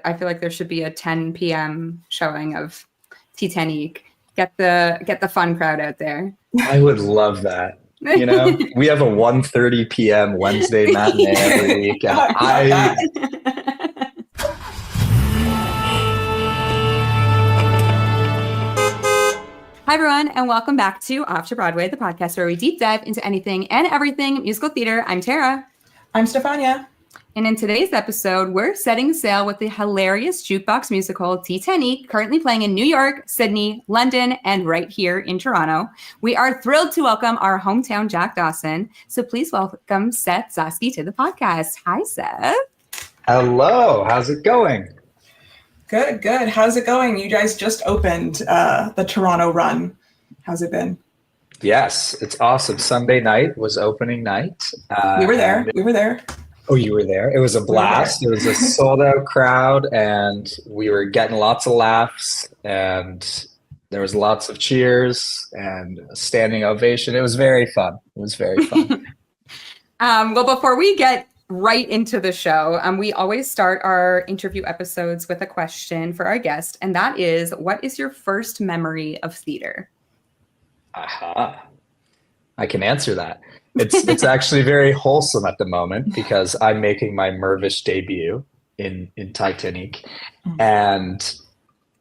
I feel like there should be a 10 p.m. showing of Titanique. Get the fun crowd out there. I would love that. You know, we have a 1:30 p.m. Wednesday matinee every week. And Hi, everyone, and welcome back to Off to Broadway, the podcast where we deep dive into anything and everything musical theater. I'm Tara. I'm Stefania. And in today's episode, we're setting sail with the hilarious jukebox musical Titanique, currently playing in New York, Sydney, London, and right here in Toronto. We are thrilled to welcome our hometown Jack Dawson. So please welcome Seth Zosky to the podcast. Hi, Seth. Hello. How's it going? Good. How's it going? You guys just opened the Toronto run. How's it been? Yes, it's awesome. Sunday night was opening night. We were there. Oh, you were there? It was a blast. It was a sold-out crowd, and we were getting lots of laughs, and there was lots of cheers and a standing ovation. It was very fun. Well, before we get right into the show, we always start our interview episodes with a question for our guest, and that is, what is your first memory of theater? Aha. I can answer that. It's actually very wholesome at the moment because I'm making my Mirvish debut in Titanique. And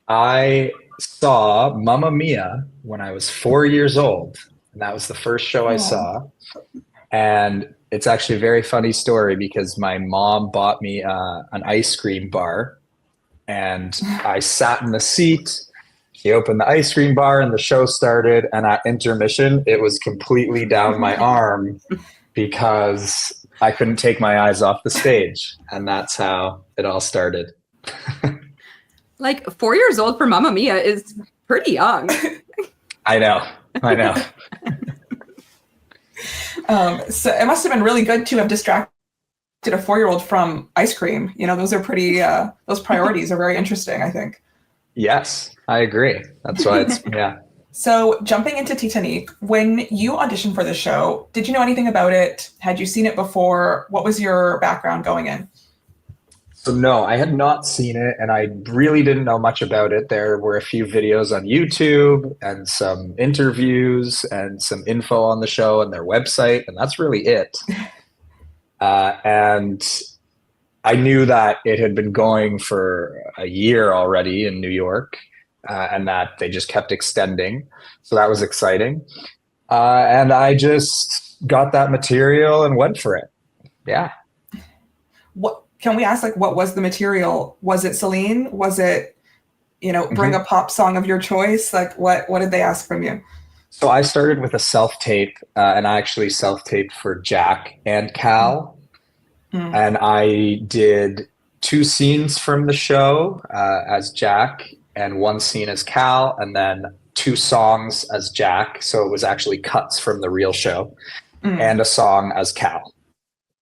I saw Mamma Mia when I was 4 years old. And that was the first show I saw. And it's actually a very funny story because my mom bought me an ice cream bar. And I sat in the seat. She opened the ice cream bar and the show started, and at intermission, it was completely down my arm because I couldn't take my eyes off the stage. And that's how it all started. Like 4 years old for Mamma Mia is pretty young. I know. So it must have been really good to have distracted a 4-year-old from ice cream. You know, those are pretty, those priorities are very interesting, I think. Yes, I agree. That's why yeah. So jumping into Titanique, when you auditioned for the show, did you know anything about it? Had you seen it before? What was your background going in? So no, I had not seen it, and I really didn't know much about it. There were a few videos on YouTube and some interviews and some info on the show and their website, and that's really it. And I knew that it had been going for a year already in New York, and that they just kept extending. So that was exciting. And I just got that material and went for it. Yeah. What can we ask, like, what was the material? Was it Celine? Was it, bring a pop song of your choice? Like, what did they ask from you? So I started with a self-tape, and I actually self-taped for Jack and Cal. And I did 2 scenes from the show as Jack and 1 scene as Cal, and then 2 songs as Jack. So it was actually cuts from the real show and a song as Cal.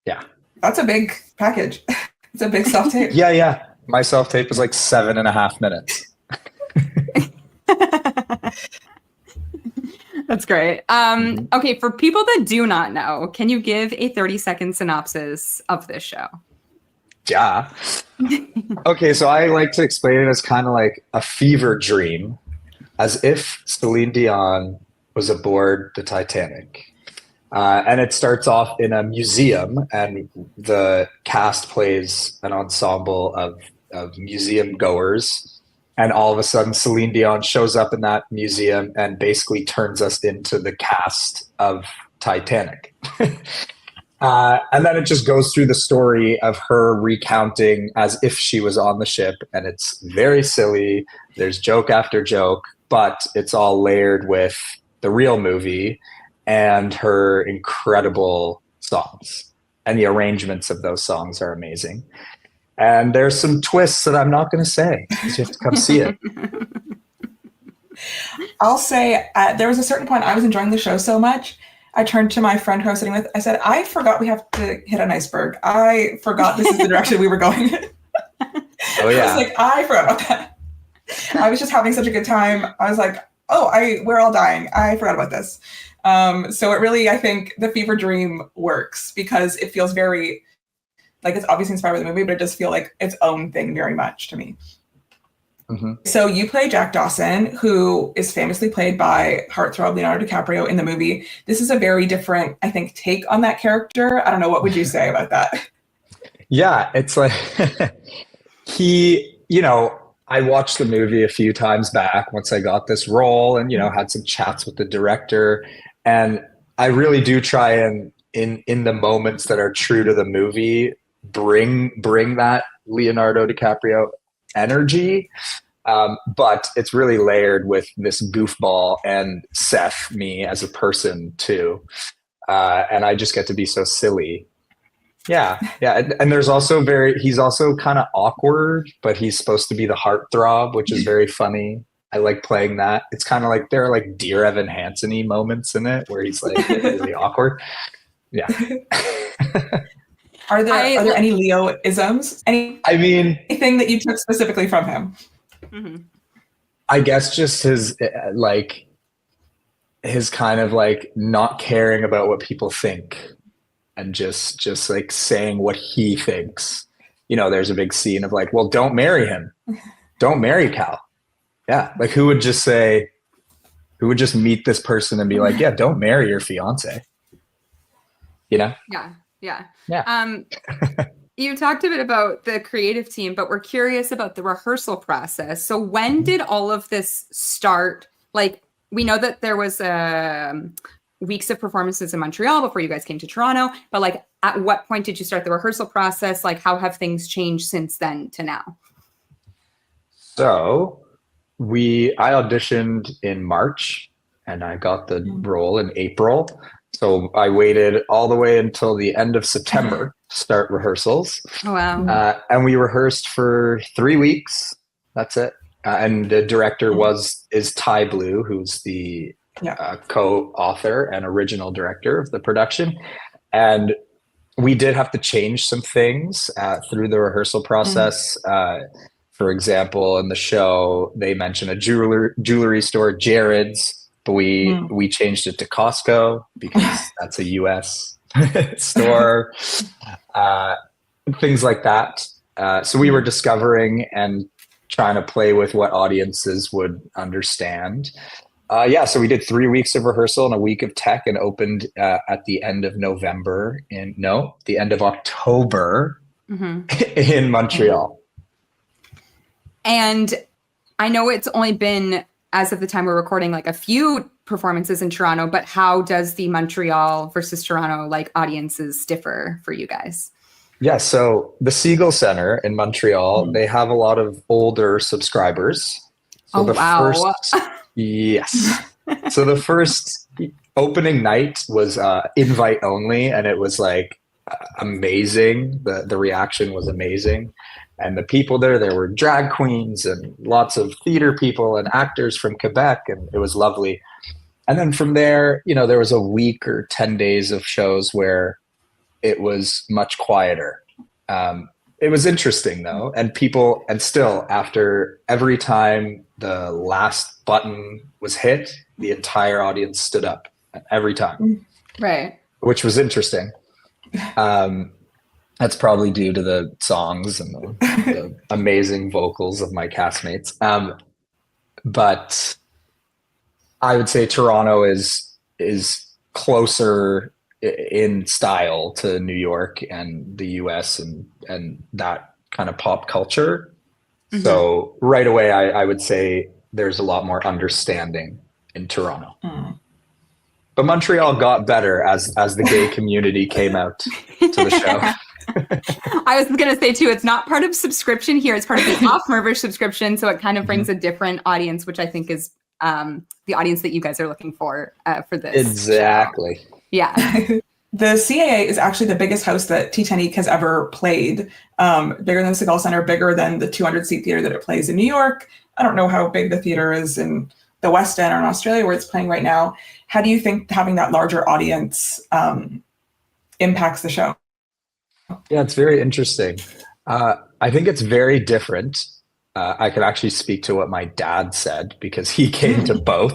Yeah. That's a big package. It's a big self-tape. Yeah. My self-tape was like 7.5 minutes. That's great. Okay, for people that do not know, can you give a 30-second synopsis of this show? Yeah. Okay, so I like to explain it as kind of like a fever dream, as if Celine Dion was aboard the Titanic. And it starts off in a museum, and the cast plays an ensemble of museum goers. And all of a sudden, Celine Dion shows up in that museum and basically turns us into the cast of Titanic. And then it just goes through the story of her recounting as if she was on the ship. And it's very silly. There's joke after joke, but it's all layered with the real movie and her incredible songs. And the arrangements of those songs are amazing. And there's some twists that I'm not going to say. You have to come see it. I'll say there was a certain point I was enjoying the show so much. I turned to my friend who I was sitting with. I said, I forgot we have to hit an iceberg. I forgot this is the direction we were going in. Oh, yeah. I was like, I forgot about that. I was just having such a good time. I was like, we're all dying. I forgot about this. So it really, I think the fever dream works because it feels very Like, it's obviously inspired by the movie, but it does feel like its own thing very much to me. Mm-hmm. So you play Jack Dawson, who is famously played by heartthrob Leonardo DiCaprio in the movie. This is a very different, I think, take on that character. I don't know. What would you say about that? Yeah, it's like I watched the movie a few times back once I got this role and, had some chats with the director. And I really do try and in the moments that are true to the movie, bring that Leonardo DiCaprio energy. But it's really layered with this goofball and Seth, me as a person too. And I just get to be so silly. Yeah. And there's also he's also kind of awkward, but he's supposed to be the heartthrob, which is very funny. I like playing that. It's kind of like there are like Dear Evan Hansen-y moments in it where he's like really awkward. Yeah. Are there any Leo isms? Anything that you took specifically from him? Mm-hmm. I guess just his kind of like not caring about what people think and just like saying what he thinks. There's a big scene of like, well, don't marry him. Don't marry Cal. Yeah. Like who would just meet this person and be like, yeah, don't marry your fiance. Yeah. Yeah. You talked a bit about the creative team, but we're curious about the rehearsal process. So when did all of this start? Like, we know that there was weeks of performances in Montreal before you guys came to Toronto, but like, at what point did you start the rehearsal process? Like, how have things changed since then to now? So I auditioned in March and I got the role in April. So I waited all the way until the end of September to start rehearsals. Oh, wow. And we rehearsed for 3 weeks. That's it. And the director is Ty Blue, who's the co-author and original director of the production. And we did have to change some things through the rehearsal process. For example, in the show, they mention a jewelry store, Jared's. But we changed it to Costco because that's a US store, things like that. So we were discovering and trying to play with what audiences would understand. So we did 3 weeks of rehearsal and a week of tech and opened at the end of the end of October in Montreal. And I know it's only been, as of the time we're recording, like a few performances in Toronto, but how does the Montreal versus Toronto like audiences differ for you guys? Yeah, so the Seagull Center in Montreal, they have a lot of older subscribers. So yes. So the first opening night was invite only, and it was like amazing. The reaction was amazing. And the people there were drag queens and lots of theater people and actors from Quebec, and it was lovely. And then from there, there was a week or 10 days of shows where it was much quieter. It was interesting though. And still after every time the last button was hit, the entire audience stood up every time. Right. Which was interesting. That's probably due to the songs and the amazing vocals of my castmates. But I would say Toronto is closer in style to New York and the US and that kind of pop culture. Mm-hmm. So right away, I would say there's a lot more understanding in Toronto. Mm. But Montreal got better as the gay community came out to the show. I was going to say too, it's not part of subscription here. It's part of the off Mirvish subscription. So it kind of brings a different audience, which I think is the audience that you guys are looking for this. Exactly. Show. Yeah. The CAA is actually the biggest house that Titanique has ever played. Bigger than the Seagull Center, bigger than the 200-seat theater that it plays in New York. I don't know how big the theater is in the West End or in Australia where it's playing right now. How do you think having that larger audience impacts the show? Yeah, it's very interesting. I think it's very different I can actually speak to what my dad said because he came to both.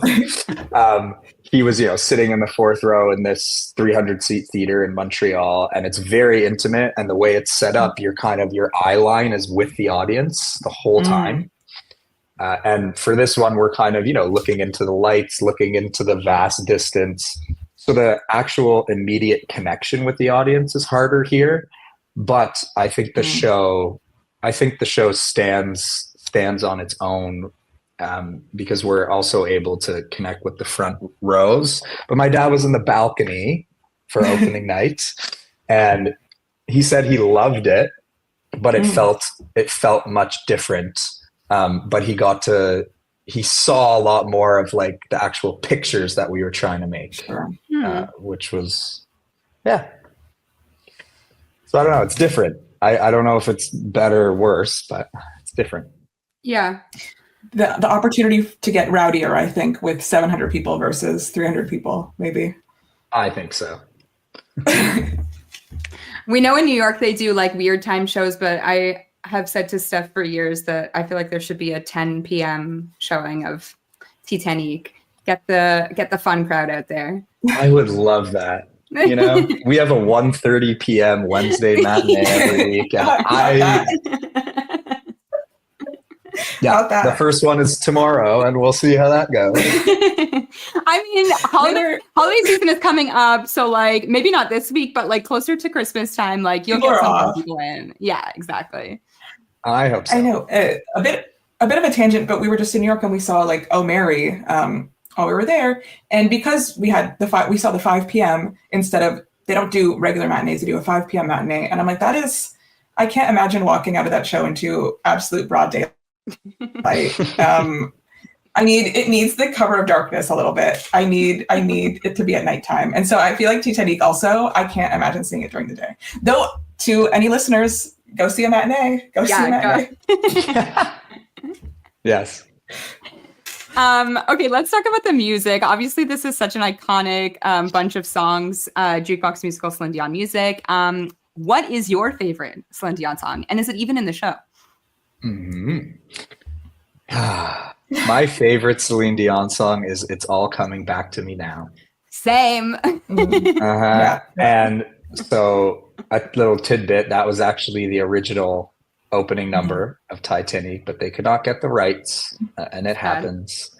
He was, sitting in the fourth row in this 300-seat theater in Montreal, and it's very intimate. And the way it's set up, your eye line is with the audience the whole time. And for this one, we're kind of, looking into the lights, looking into the vast distance. So the actual immediate connection with the audience is harder here. But I think the show stands on its own because we're also able to connect with the front rows. But my dad was in the balcony for opening night, and he said he loved it, but it felt much different. But he saw a lot more of like the actual pictures that we were trying to make, which was, yeah. So I don't know. It's different. I don't know if it's better or worse, but it's different. Yeah. The opportunity to get rowdier, I think, with 700 people versus 300 people, maybe. I think so. We know in New York they do like weird time shows, but I have said to Steph for years that I feel like there should be a 10 p.m. showing of Titanique. Get the fun crowd out there. I would love that. We have a 1:30 p.m. Wednesday matinee every week. The first one is tomorrow, and we'll see how that goes. I mean, holiday season is coming up, so like maybe not this week, but like closer to Christmas time, like you'll get some people in. Yeah, exactly. I hope so. I know a bit of a tangent, but we were just in New York and we saw like Oh Mary while we were there, and because we had we saw the 5 p.m. instead of, they don't do regular matinees, they do a 5 p.m. matinee, and I'm like, I can't imagine walking out of that show into absolute broad daylight. It needs the cover of darkness a little bit. I need it to be at nighttime. And so I feel like Titanique also, I can't imagine seeing it during the day. Though, to any listeners, go see a matinee. See a matinee. Yes. Okay, let's talk about the music. Obviously, this is such an iconic bunch of songs, jukebox musical Celine Dion music. What is your favorite Celine Dion song? And is it even in the show? My favorite Celine Dion song is It's All Coming Back to Me Now. Same. Yeah. And so a little tidbit, that was actually the original opening number of Titanique, but they could not get the rights, and it happens.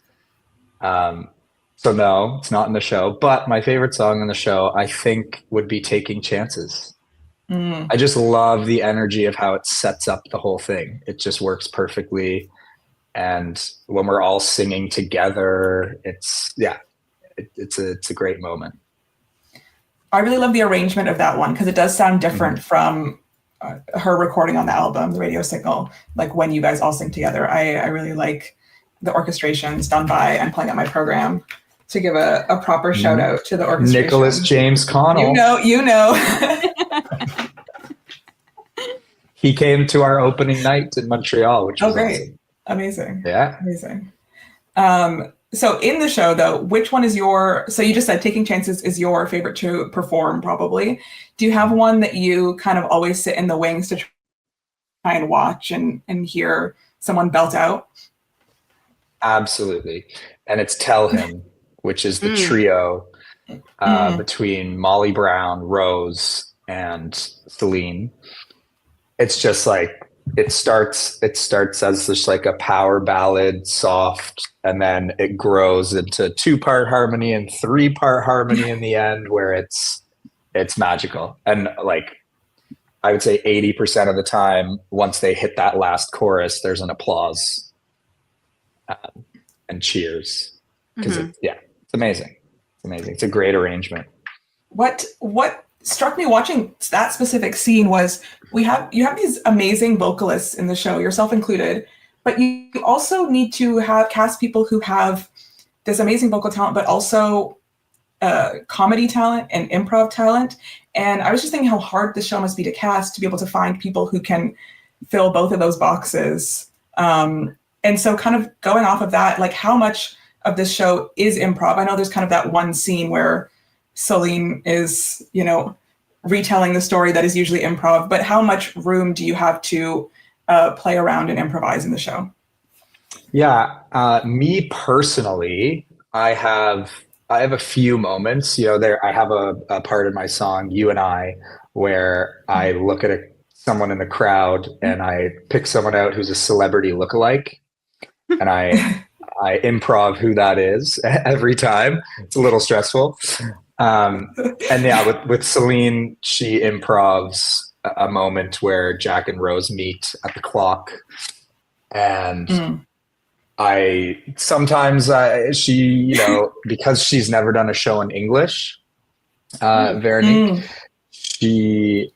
So no, it's not in the show, but my favorite song in the show, I think, would be Taking Chances. I just love the energy of how it sets up the whole thing. It just works perfectly. And when we're all singing together, it's a great moment. I really love the arrangement of that one because it does sound different from her recording on the album, The Radio Signal, like when you guys all sing together. I really like the orchestrations done by I'm Playing at My Program, to give a proper shout out to the orchestration. Nicholas James Connell. You know. He came to our opening night in Montreal, which was great. Awesome. Amazing. Yeah. Amazing. So in the show, though, which one is so you just said Taking Chances is your favorite to perform, probably. Do you have one that you kind of always sit in the wings to try and watch and hear someone belt out? Absolutely. And it's Tell Him, which is the trio between Molly Brown, Rose, and Celine. It's just like, it starts as just like a power ballad, soft, and then it grows into 2-part harmony and 3-part harmony in the end, where it's magical. And like, I would say 80% of the time, once they hit that last chorus, there's an applause and cheers, because it's amazing. It's amazing. It's a great arrangement. What struck me watching that specific scene was you have these amazing vocalists in the show, yourself included, but you also need to have cast people who have this amazing vocal talent, but also comedy talent and improv talent. And I was just thinking how hard this show must be to cast, to be able to find people who can fill both of those boxes. And so kind of going off of that, like how much of this show is improv? I know there's kind of that one scene where Celine is, retelling the story that is usually improv, but how much room do you have to play around and improvise in the show? Yeah, me personally, I have a few moments. I have a part in my song "You and I" where I look at someone in the crowd and I pick someone out who's a celebrity lookalike, and I improv who that is every time. It's a little stressful. And yeah, with Celine, she improvs a moment where Jack and Rose meet at the clock, and I sometimes she, because she's never done a show in English, Veronique, she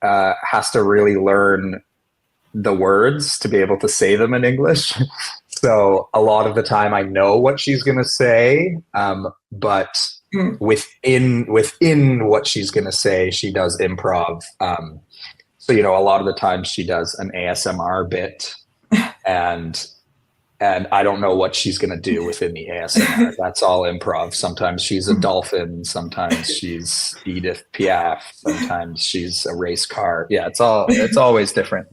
has to really learn the words to be able to say them in English. So a lot of the time I know what she's going to say, but within what she's going to say, she does improv. So, a lot of the time she does an ASMR bit, and I don't know what she's going to do within the ASMR. That's all improv. Sometimes she's a dolphin. Sometimes she's Edith Piaf. Sometimes she's a race car. Yeah, it's always different.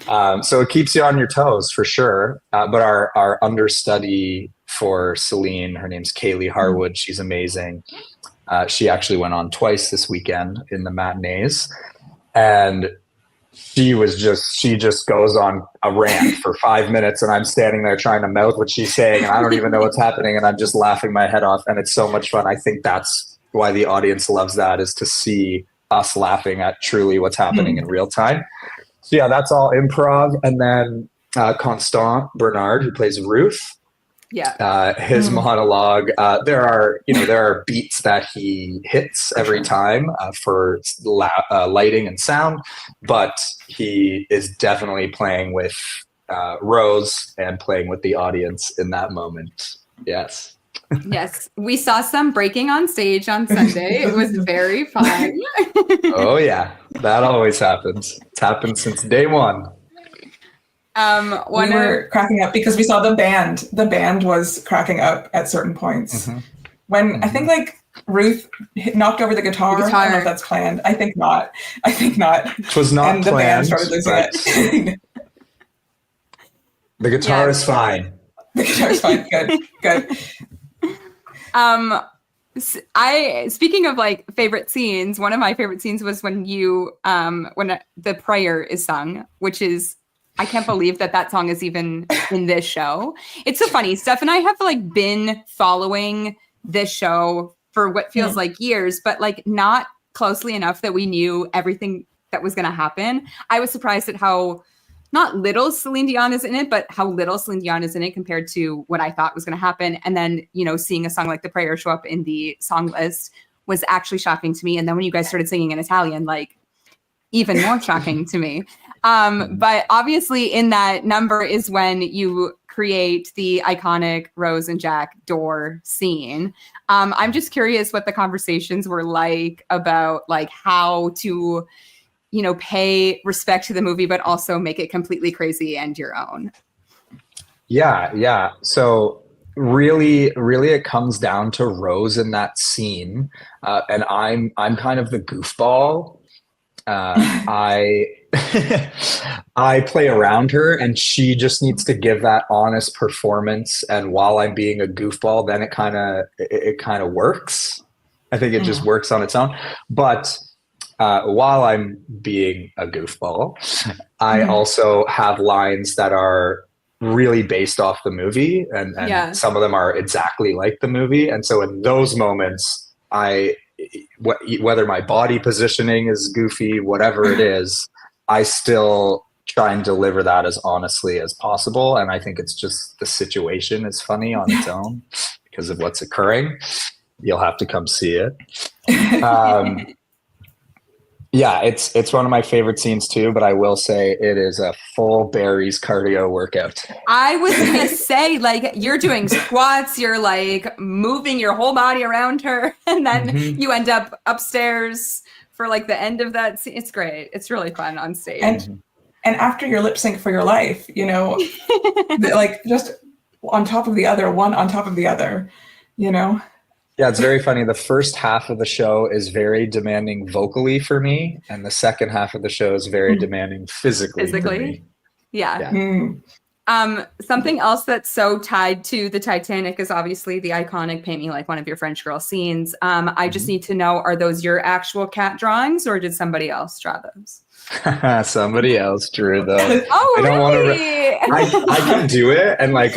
So it keeps you on your toes for sure. But our understudy for Celine, her name's Kaylee Harwood. She's amazing. She actually went on twice this weekend in the matinees, and she just goes on a rant for 5 minutes, and I'm standing there trying to mouth what she's saying, and I don't even know what's happening, and I'm just laughing my head off, and it's so much fun. I think that's why the audience loves that, is to see us laughing at truly what's happening in real time. So yeah, that's all improv. And then Constant Bernard, who plays Ruth, his monologue, there are beats that he hits every time for lighting and sound, but he is definitely playing with Rose and playing with the audience in that moment. Yes. Yes, we saw some breaking on stage on Sunday. It was very fun. Oh yeah, that always happens. It's happened since day one. We were cracking up because we saw the band. The band was cracking up at certain points. When I think Ruth knocked over the guitar. I don't know if that's planned. I think not. It was not and planned. The band started losing it. The guitar is fine. The guitar is fine. Good. Speaking of favorite scenes, one of my favorite scenes was when when the prayer is sung, which is, I can't believe that song is even in this show. It's so funny. Steph and I have been following this show for what feels like years, but not closely enough that we knew everything that was going to happen. I was surprised at how not little Celine Dion is in it, but how little Celine Dion is in it compared to what I thought was going to happen. And then, seeing a song like The Prayer show up in the song list was actually shocking to me. And then when you guys started singing in Italian, even more shocking to me. But obviously in that number is when you create the iconic Rose and Jack door scene. I'm just curious what the conversations were like about how to pay respect to the movie, but also make it completely crazy and your own. Yeah. So really, really it comes down to Rose in that scene. And I'm kind of the goofball. I play around her, and she just needs to give that honest performance. And while I'm being a goofball, then it kind of works. I think it just works on its own. But while I'm being a goofball, I also have lines that are really based off the movie, and some of them are exactly like the movie. And so in those moments, whether my body positioning is goofy, whatever it is, I still try and deliver that as honestly as possible. And I think it's just the situation is funny on its own because of what's occurring. You'll have to come see it. Yeah, it's one of my favorite scenes too, but I will say it is a full Barry's cardio workout. I was going to say, you're doing squats, you're moving your whole body around her, and then you end up upstairs for the end of that scene. It's great. It's really fun on stage. And after your lip sync for your life, just on top of the other, one on top of the other, Yeah, it's very funny. The first half of the show is very demanding vocally for me, and the second half of the show is very demanding physically. For me. Yeah. Mm. Something else that's so tied to the Titanic is obviously the iconic "Paint Me Like One of Your French Girl" scenes. I just need to know, are those your actual cat drawings, or did somebody else draw those? Somebody else drew those. Oh, I don't really? I can do it, and like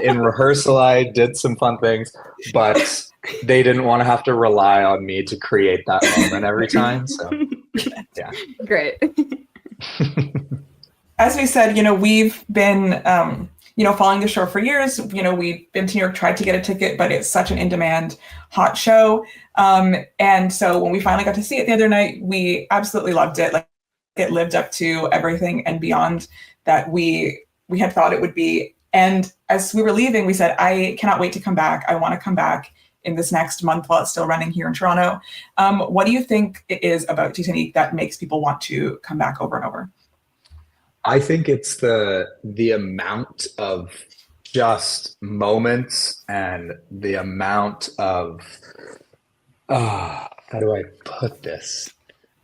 in rehearsal I did some fun things, but they didn't want to have to rely on me to create that moment every time. So yeah. Great. As we said, we've been, following the show for years. We've been to New York, tried to get a ticket, but it's such an in-demand, hot show. And so when we finally got to see it the other night, we absolutely loved it. Like, it lived up to everything and beyond that we had thought it would be. And as we were leaving, we said, I cannot wait to come back. I want to come back in this next month while it's still running here in Toronto. What do you think it is about Titanique that makes people want to come back over and over? I think it's the amount of just moments and the amount of how do I put this?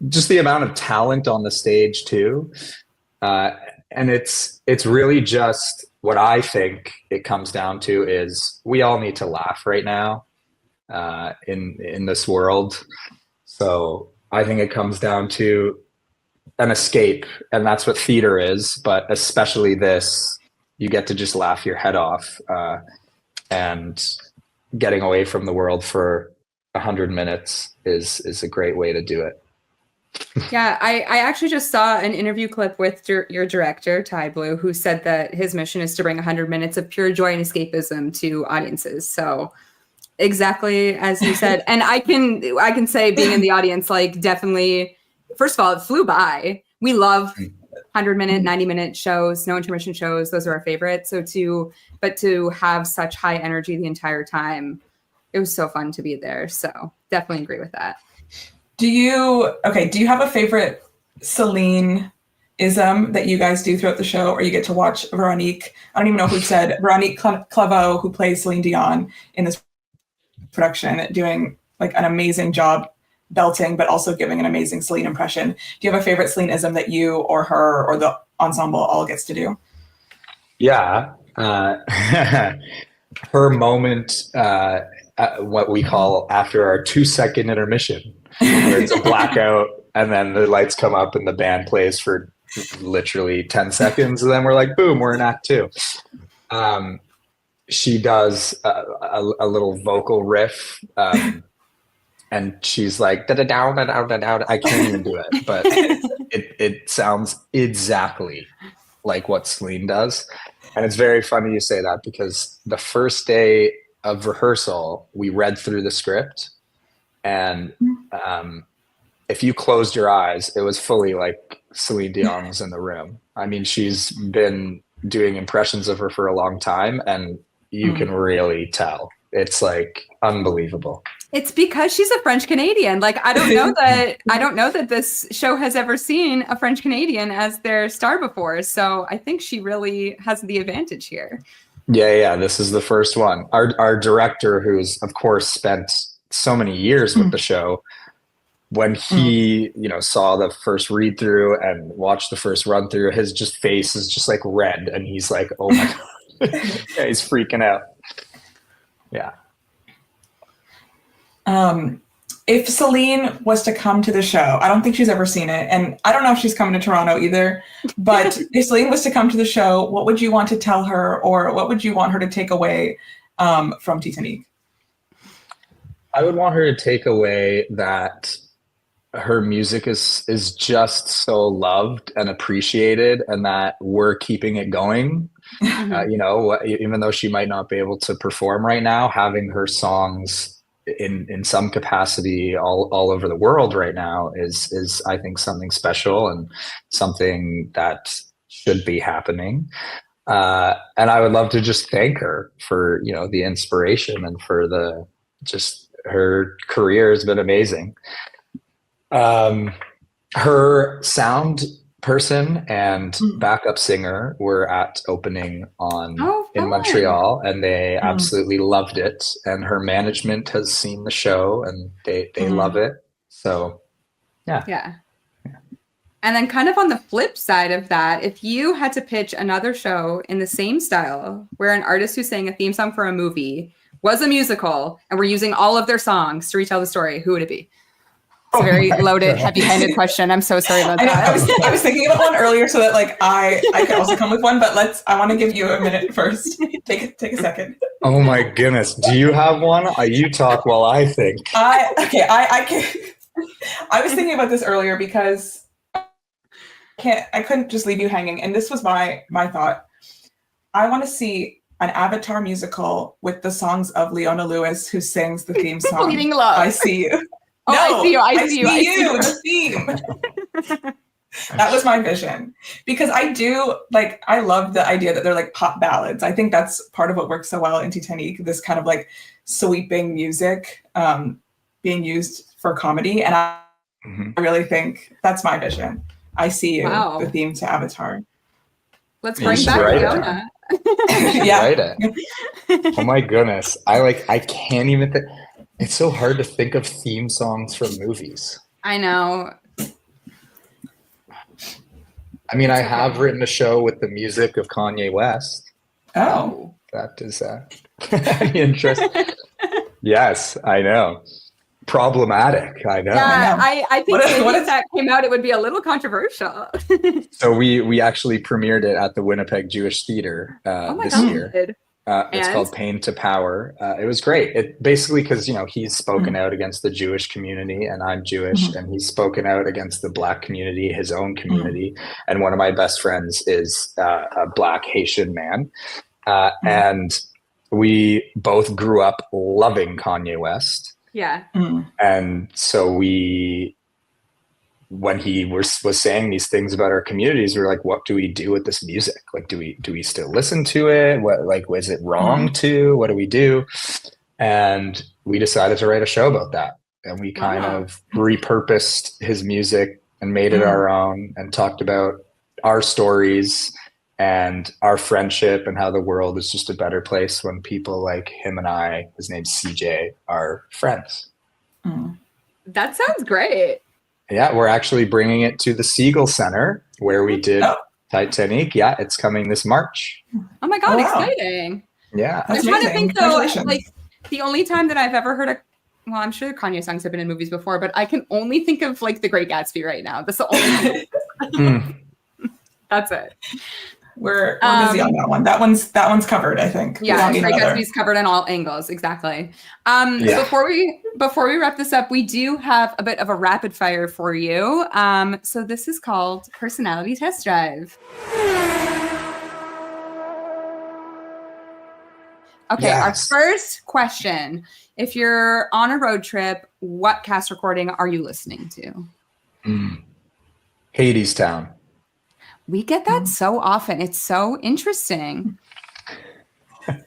Just the amount of talent on the stage too. And it's really just what I think it comes down to is we all need to laugh right now in this world. So I think it comes down to an escape, and that's what theater is, but especially this, you get to just laugh your head off, and getting away from the world for 100 minutes is a great way to do it. Yeah, I actually just saw an interview clip with your director, Ty Blue, who said that his mission is to bring 100 minutes of pure joy and escapism to audiences. So exactly as you said. And I can say, being in the audience, like, definitely, first of all, it flew by. We love 100-minute, 90-minute shows, no intermission shows. Those are our favorites. So to have such high energy the entire time, it was so fun to be there. So definitely agree with that. Do you have a favorite Celine-ism that you guys do throughout the show, or you get to watch Veronique? I don't even know if we've said Veronique Claveau, who plays Celine Dion in this production, doing like an amazing job belting, but also giving an amazing Celine impression. Do you have a favorite Celine-ism that you or her or the ensemble all gets to do? Yeah. Her moment, what we call after our 2-second intermission, where it's a blackout and then the lights come up and the band plays for literally 10 seconds. And then we're like, boom, we're in Act 2. She does a little vocal riff, and she's like, da-da-down, da-da-down. I can't even do it, but it sounds exactly like what Celine does. And it's very funny you say that, because the first day of rehearsal, we read through the script, and if you closed your eyes, it was fully like Celine Dion was in the room. I mean, she's been doing impressions of her for a long time, and you can really tell. It's like unbelievable. It's because she's a French Canadian. Like, I don't know that this show has ever seen a French Canadian as their star before. So I think she really has the advantage here. Yeah. This is the first one. Our director, who's of course spent so many years with the show, when he, saw the first read through and watched the first run through, his face is just like red, and he's like, oh my God. Yeah, he's freaking out. Yeah. If Celine was to come to the show, I don't think she's ever seen it, and I don't know if she's coming to Toronto either, but if Celine was to come to the show, what would you want to tell her, or what would you want her to take away from Titanique? I would want her to take away that her music is just so loved and appreciated, and that we're keeping it going. Even though she might not be able to perform right now, having her songs in some capacity all over the world right now is I think something special and something that should be happening. And I would love to just thank her for, the inspiration, and for her career has been amazing. Her sound person and backup singer were at opening in Montreal, and they absolutely loved it. And her management has seen the show, and they love it. So, yeah. And then kind of on the flip side of that, if you had to pitch another show in the same style where an artist who sang a theme song for a movie was a musical and we're using all of their songs to retell the story, who would it be? It's a very loaded, heavy-handed question. I'm so sorry about that. I was thinking about one earlier so that like I could also come with one, but I want to give you a minute first. Take a second. Oh my goodness. Do you have one? You talk while I think. I was thinking about this earlier because I couldn't just leave you hanging. And this was my thought. I want to see an Avatar musical with the songs of Leona Lewis, who sings the theme song. Bleeding Love. I See You. Oh, No, I see you. The theme. That was my vision. Because I love the idea that they're like pop ballads. I think that's part of what works so well in Titanique, this kind of like sweeping music being used for comedy. And I really think that's my vision. I See You, the theme to Avatar. Let's bring back Leona. Yeah. Write it. Oh my goodness. I can't even think. It's so hard to think of theme songs for movies. I know. I mean, I have written a show with the music of Kanye West. Oh. That is interesting. Yes, I know. Problematic, I know. Yeah, I think if that came out, it would be a little controversial. So we actually premiered it at the Winnipeg Jewish Theater this year. It's called Pain to Power. It was great. It basically, because he's spoken out against the Jewish community, and I'm Jewish, and he's spoken out against the Black community, his own community. And one of my best friends is a Black Haitian man, and we both grew up loving Kanye West. Yeah. And so when he was saying these things about our communities, we were like, what do we do with this music? Like, do we still listen to it? Was it wrong to? What do we do? And we decided to write a show about that. And we kind of repurposed his music and made it our own and talked about our stories and our friendship and how the world is just a better place when people like him and I, his name's CJ, are friends. That sounds great. Yeah, we're actually bringing it to the Siegel Center where we did Titanique. Yeah, it's coming this March. Oh my God, exciting. Yeah. I'm trying to think though, like the only time that I've ever heard well, I'm sure Kanye songs have been in movies before, but I can only think of like The Great Gatsby right now. That's the only That's it. We're busy on that one. That one's covered, I think. Yeah, Great Gatsby's covered on all angles. Exactly. Before we wrap this up, we do have a bit of a rapid fire for you. So this is called Personality Test Drive. Okay, Our first question. If you're on a road trip, what cast recording are you listening to? Hadestown. We get that so often. It's so interesting.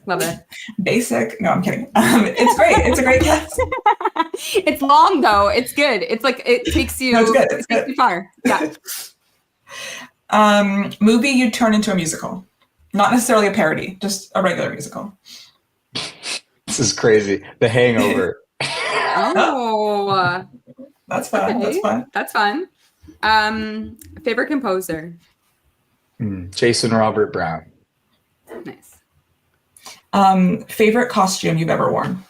Love it. Basic. No, I'm kidding. It's great. It's a great cast. It's long though. It's good. It's like it takes you. No, it's good. It takes you far. Yeah. Movie you'd turn into a musical, not necessarily a parody, just a regular musical. This is crazy. The Hangover. Oh, that's fun. Okay. That's fun. Favorite composer. Jason Robert Brown. Nice. Favorite costume you've ever worn?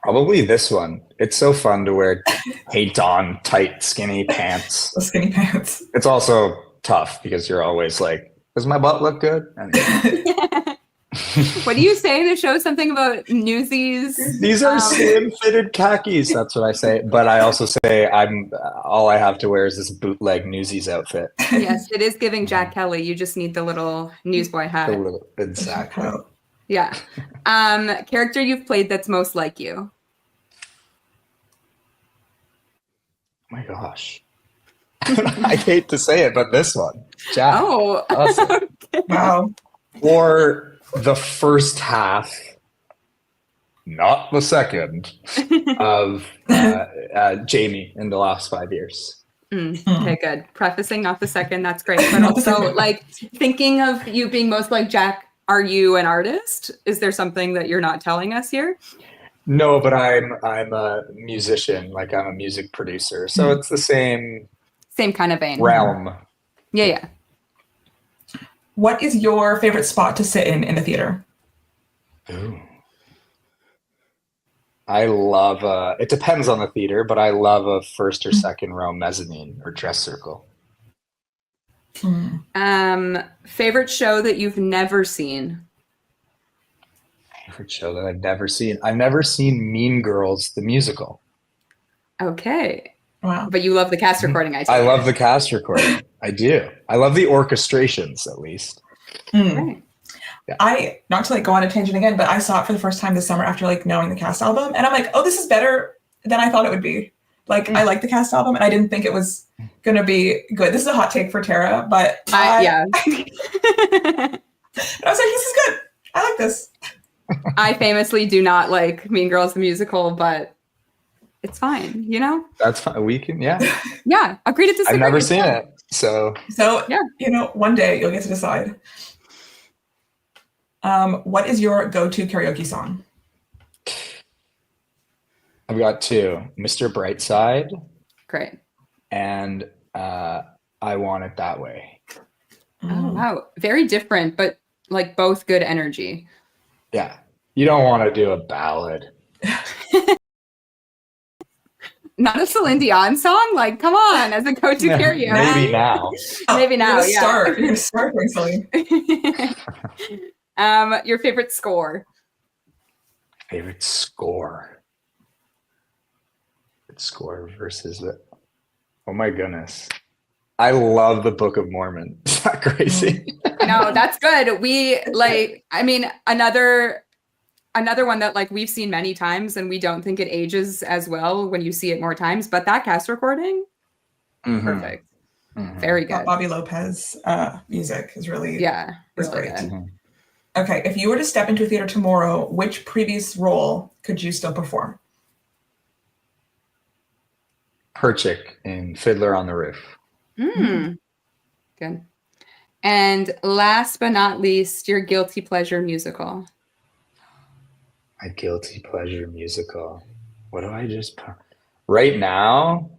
Probably this one. It's so fun to wear Hey-Don tight, skinny pants. The skinny pants. It's also tough because you're always like, does my butt look good? What do you say in the show? Something about Newsies? These are slim-fitted khakis. That's what I say. But I also say all I have to wear is this bootleg Newsies outfit. Yes, it is giving Jack Kelly. You just need the little newsboy hat. Exactly. Yeah. Character you've played that's most like you. Oh my gosh. I hate to say it, but this one. Jack. Oh. Awesome. Okay. Wow. For the first half, not the second, of Jamie in the last 5 years. Okay, good. Prefacing, not the second. That's great. But also, like, thinking of you being most like Jack, are you an artist? Is there something that you're not telling us here? No, but I'm a musician, like I'm a music producer. So it's the same kind of vein. realm. Yeah. What is your favorite spot to sit in the theater? Ooh. I love it depends on the theater, but I love a first or second row mezzanine or dress circle. Favorite show that you've never seen? Favorite show that I've never seen. I've never seen Mean Girls, the musical. Okay. Wow. But you love the cast recording, I take I it. love the cast recording. I do. I love the orchestrations, at least. Right. Yeah. Not to go on a tangent again, but I saw it for the first time this summer after knowing the cast album. And I'm like, oh, this is better than I thought it would be. I like the cast album and I didn't think it was going to be good. This is a hot take for Tara, but yeah. But I was like, this is good. I like this. I famously do not like Mean Girls the musical, but it's fine, That's fine. We can, yeah. Yeah, agree to disagree. I've never seen it, so yeah. One day you'll get to decide. What is your go-to karaoke song? I've got two: Mr. Brightside, Great. and I Want It That Way. Oh wow, very different, but both good energy. Yeah, you don't want to do a ballad. Not a Celine Dion song? Come on, as a go-to karaoke. Maybe now. Maybe now, You're gonna start with Celine. Your favorite score? Favorite score? Score versus the... Oh my goodness. I love the Book of Mormon. Is that crazy? No, that's good. We another one that we've seen many times and we don't think it ages as well when you see it more times, but that cast recording, perfect. Very good. Bobby Lopez music is really really great. Good. Okay, if you were to step into a theater tomorrow, which previous role could you still perform? Perchik in Fiddler on the Roof. Good. And last but not least, your guilty pleasure musical. My guilty pleasure musical. What do I just put? Right now,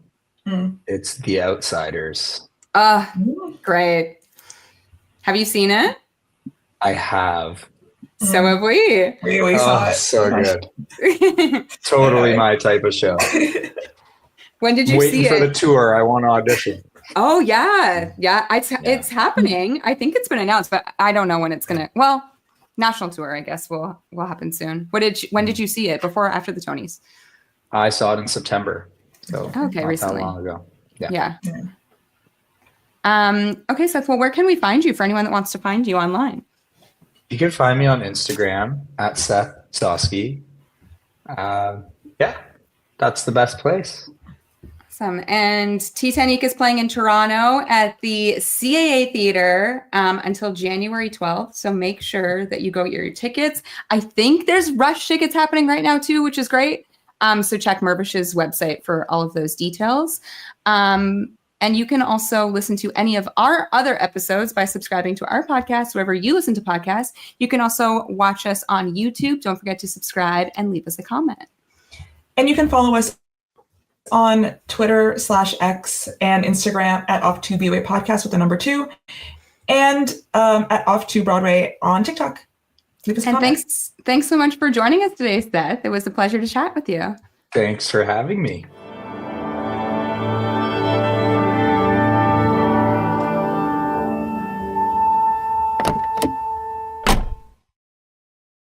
it's The Outsiders. Great. Have you seen it? I have. So have we. We saw it. So good. Totally my type of show. When did you see it? Waiting for the tour. I want to audition. Oh, yeah. Yeah, it's happening. I think it's been announced, but I don't know when it's going to. Well, national tour, I guess, will happen soon. When did you see it? Before or after the Tonys? I saw it in September. So okay, recently. Not that long ago. Yeah. Okay, Seth, well, where can we find you for anyone that wants to find you online? You can find me on Instagram at Seth Zosky. That's the best place. Awesome. And Titanique is playing in Toronto at the CAA Theater until January 12th. So make sure that you go get your tickets. I think there's rush tickets happening right now too, which is great. So check Mirvish's website for all of those details. And you can also listen to any of our other episodes by subscribing to our podcast, wherever you listen to podcasts. You can also watch us on YouTube. Don't forget to subscribe and leave us a comment. And you can follow us on Twitter/X and Instagram at Off2BOA Podcast with the number 2, and at Off2 Broadway on TikTok. Leave us a comment. Thanks so much for joining us today, Seth. It was a pleasure to chat with you. Thanks for having me.